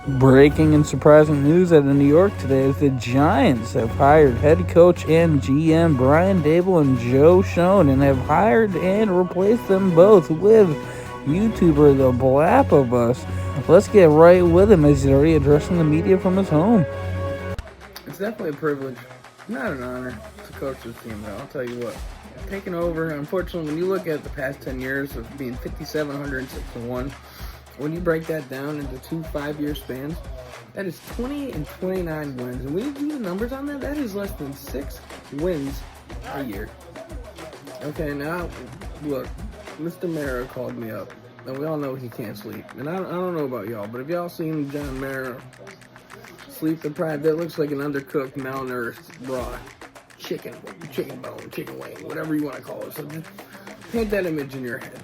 Breaking and surprising news out of New York today is the Giants have hired head coach and GM Brian Dable and Joe Schoen and have hired and replaced them both with YouTuber The Blapabus. Let's get right with him as he's already addressing the media from his home. It's definitely a privilege, not an honor, to coach this team, though. I'll tell you what. Taking over, unfortunately, when you look at the past 10 years of being 57-106-1, when you break that down into 2 5-year spans, that is 20 and 29 wins. And when you do the numbers on that, that is less than 6 wins a year. Okay, now, look, Mr. Mara called me up, and we all know he can't sleep. And I don't know about y'all, but if y'all seen John Mara sleep deprived, that looks like an undercooked, malnourished, raw chicken bone, chicken wing, whatever you want to call it. So just paint that image in your head.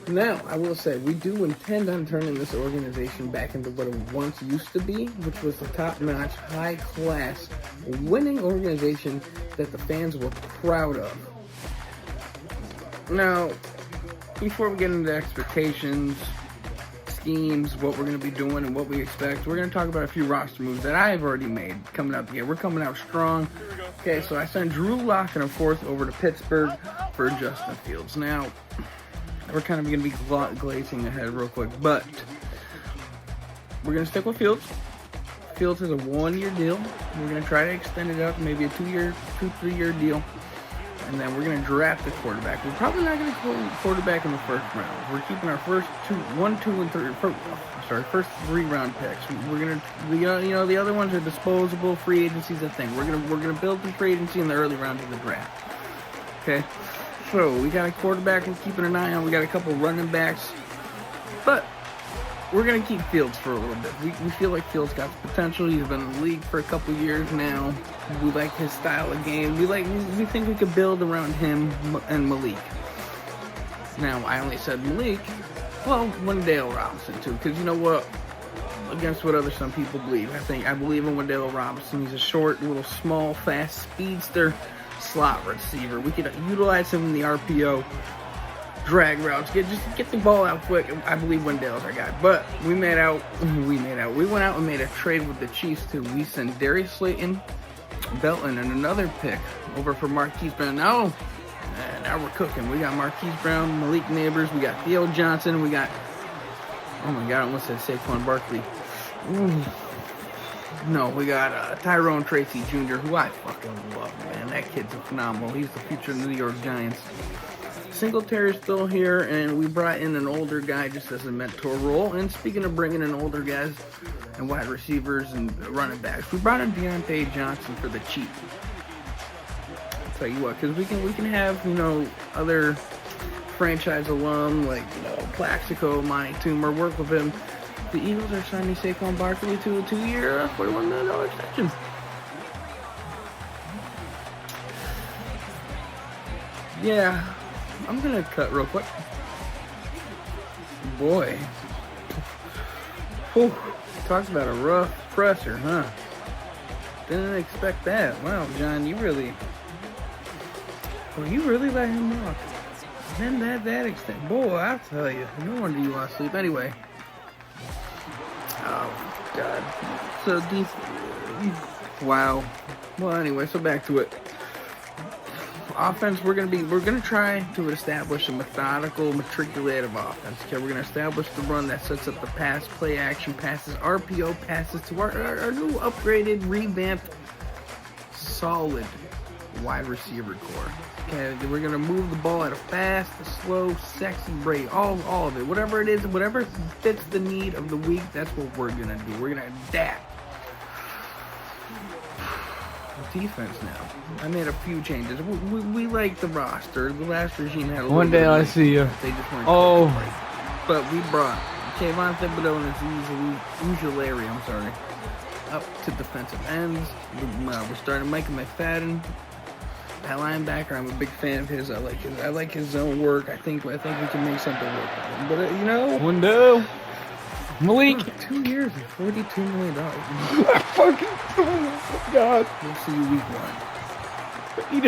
Now, I will say, we do intend on turning this organization back into what it once used to be, which was a top-notch, high-class, winning organization that the fans were proud of. Now, before we get into expectations, schemes, what we're going to be doing and what we expect, we're going to talk about a few roster moves that I have already made coming out the gate. We're coming out strong. Okay, so I sent Drew Lock in a fourth over to Pittsburgh for Justin Fields. Now, we're kind of going to be glazing ahead real quick, but we're going to stick with Fields. Fields is a 1-year deal. We're going to try to extend it up, maybe a 3-year deal. And then we're going to draft a quarterback. We're probably not going to go quarterback in the first round. We're keeping our first 3 round picks. We're going to, the other ones are disposable. Free agency's a thing. We're going to build the free agency in the early rounds of the draft. Okay. So we got a quarterback we're keeping an eye on. We got a couple running backs, but we're going to keep Fields for a little bit. We feel like Fields got the potential. He's been in the league for a couple years now. We like his style of game. We think we could build around him and Malik. Now, I only said Malik. Well, Wendell Robinson too, because you know what? Against what some people believe. I believe in Wendell Robinson. He's a short, little, small, fast speedster slot receiver. We could utilize him in the RPO. Drag routes, get the ball out quick. I believe Wendell's our guy. But we went out and made a trade with the Chiefs too. We sent Darius Slayton, Belton, and another pick over for Marquise Brown. Now we're cooking. We got Marquise Brown, Malik Neighbors, we got Theo Johnson, we got, oh my god, I almost said Saquon Barkley. No, we got Tyrone Tracy Jr., who I fucking love, man. That kid's phenomenal. He's the future of the New York Giants. Singletary's still here, and we brought in an older guy just as a mentor role. And speaking of bringing in older guys and wide receivers and running backs, we brought in Deontay Johnson for the cheap. I'll tell you what, because we can have, other franchise alum like, Plaxico, Monty Toomer, work with him. The Eagles are signing Saquon Barkley to a 2-year, $41 million extension. Yeah. I'm going to cut real quick. Boy. Whew. Talks about a rough presser, huh? Didn't expect that. Wow, John, you really let him walk. Then that extent. Boy, I'll tell you. No wonder you lost sleep. Anyway. Oh, God. So deep. Wow. Well, anyway, so back to it. Offense, we're gonna try to establish a methodical, matriculative offense. Okay, we're gonna establish the run that sets up the pass, play action passes, RPO passes to our new upgraded, revamped, solid wide receiver core. Okay, we're gonna move the ball at a fast, slow, sexy rate, all of it. Whatever it is, whatever fits the need of the week, that's what we're gonna do. We're gonna adapt. Defense now. I made a few changes. We like the roster. The last regime had a One day I see you. They just weren't. But we brought Kayvon Thibodeau and Ujulari, up to defensive ends. We're starting Micah McFadden at linebacker. I'm a big fan of his. I like his zone work. I think we can make something work with him. But Wendell. Malik. 2 years and $42 million. I fucking, oh my God. We'll see you week 1. He did